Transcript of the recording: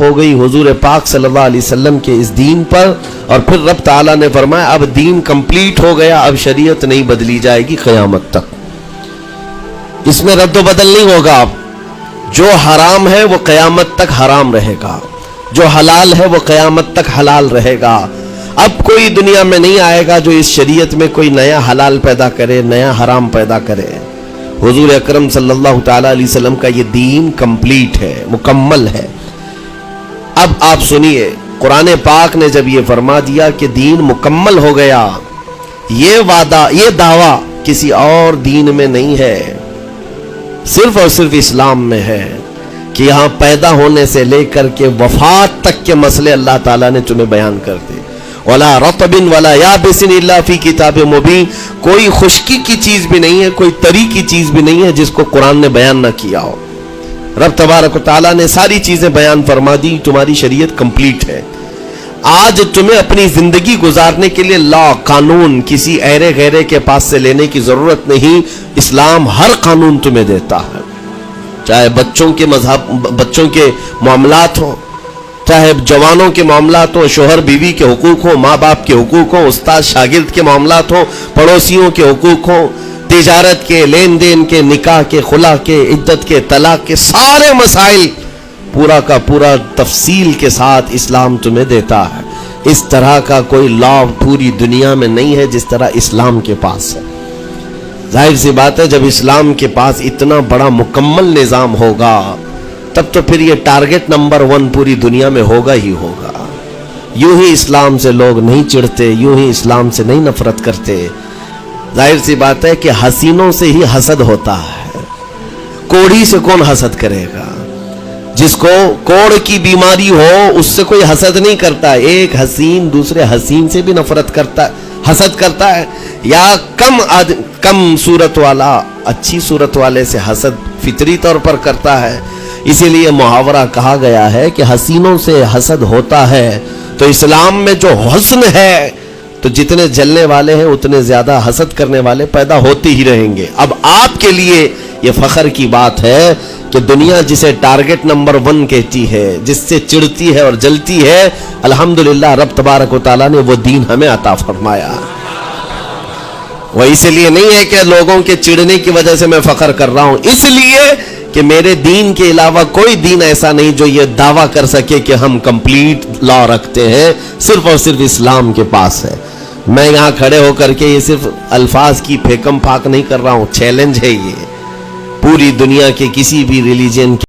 ہو گئی حضور پاک صلی اللہ علیہ وسلم کے اس دین پر، اور پھر رب تعالیٰ نے فرمایا اب دین کمپلیٹ ہو گیا، اب شریعت نہیں بدلی جائے گی قیامت تک، اس میں رد و بدل نہیں ہوگا۔ جو حرام ہے وہ قیامت تک حرام رہے گا، جو حلال ہے وہ قیامت تک حلال رہے گا۔ اب کوئی دنیا میں نہیں آئے گا جو اس شریعت میں کوئی نیا حلال پیدا کرے، نیا حرام پیدا کرے۔ حضور اکرم صلی اللہ تعالیٰ علیہ وسلم کا یہ دین کمپلیٹ ہے، مکمل ہے۔ اب آپ سنیے، قرآن پاک نے جب یہ فرما دیا کہ دین مکمل ہو گیا، یہ وعدہ، یہ دعویٰ کسی اور دین میں نہیں ہے، صرف اور صرف اسلام میں ہے کہ یہاں پیدا ہونے سے لے کر کے وفات تک کے مسئلے اللہ تعالیٰ نے تمہیں بیان کر دی۔ وَلَا رَطْبٍ وَلَا يَابِسٍ إِلَّا فِي كِتَابٍ مُبِينٍ، کوئی خشکی کی چیز بھی نہیں ہے، کوئی تری کی چیز بھی نہیں ہے جس کو قرآن نے بیان نہ کیا ہو۔ رب تبارک و تعالیٰ نے ساری چیزیں بیان فرما دی، تمہاری شریعت کمپلیٹ ہے۔ آج تمہیں اپنی زندگی گزارنے کے لیے لا، قانون کسی ایرے غیرے کے پاس سے لینے کی ضرورت نہیں، اسلام ہر قانون تمہیں دیتا ہے، چاہے بچوں کے مذہب، بچوں کے معاملات ہوں، چاہے جوانوں کے معاملات ہوں، شوہر بیوی کے حقوق ہوں، ماں باپ کے حقوق ہوں، استاد شاگرد کے معاملات ہوں، پڑوسیوں کے حقوق ہوں، تجارت کے، لین دین کے، نکاح کے، خلا کے، عدت کے، طلاق کے، سارے مسائل پورا کا پورا تفصیل کے ساتھ اسلام تمہیں دیتا ہے۔ اس طرح کا کوئی لا پوری دنیا میں نہیں ہے جس طرح اسلام کے پاس ہے۔ ظاہر سی بات ہے جب اسلام کے پاس اتنا بڑا مکمل نظام ہوگا تب تو پھر یہ ٹارگٹ نمبر 1 پوری دنیا میں ہوگا ہی ہوگا۔ یوں ہی اسلام سے لوگ نہیں چڑھتے، یوں ہی اسلام سے نہیں نفرت کرتے۔ ظاہر سی بات ہے کہ حسینوں سے ہی حسد ہوتا ہے، کوڑھی سے کون حسد کرے گا؟ جس کو کوڑ کی بیماری ہو اس سے کوئی حسد نہیں کرتا، ایک حسین دوسرے حسین سے بھی نفرت کرتا ہے، حسد کرتا ہے، یا کم صورت والا اچھی صورت والے سے حسد فطری طور پر کرتا ہے۔ اسی لیے محاورہ کہا گیا ہے کہ حسینوں سے حسد ہوتا ہے، تو اسلام میں جو حسن ہے تو جتنے جلنے والے ہیں اتنے زیادہ حسد کرنے والے پیدا ہوتے ہی رہیں گے۔ اب آپ کے لیے یہ فخر کی بات ہے کہ دنیا جسے ٹارگٹ نمبر 1 کہتی ہے، جس سے چڑھتی ہے اور جلتی ہے، الحمدللہ رب تبارک و تعالیٰ نے وہ دین ہمیں عطا فرمایا۔ وہ اس لیے نہیں ہے کہ لوگوں کے چڑھنے کی وجہ سے میں فخر کر رہا ہوں، اس لیے کہ میرے دین کے علاوہ کوئی دین ایسا نہیں جو یہ دعویٰ کر سکے کہ ہم کمپلیٹ لا رکھتے ہیں، صرف اور صرف اسلام کے پاس ہے۔ میں یہاں کھڑے ہو کر کے یہ صرف الفاظ کی پھیکم پھاک نہیں کر رہا ہوں، چیلنج ہے یہ پوری دنیا کے کسی بھی ریلیجن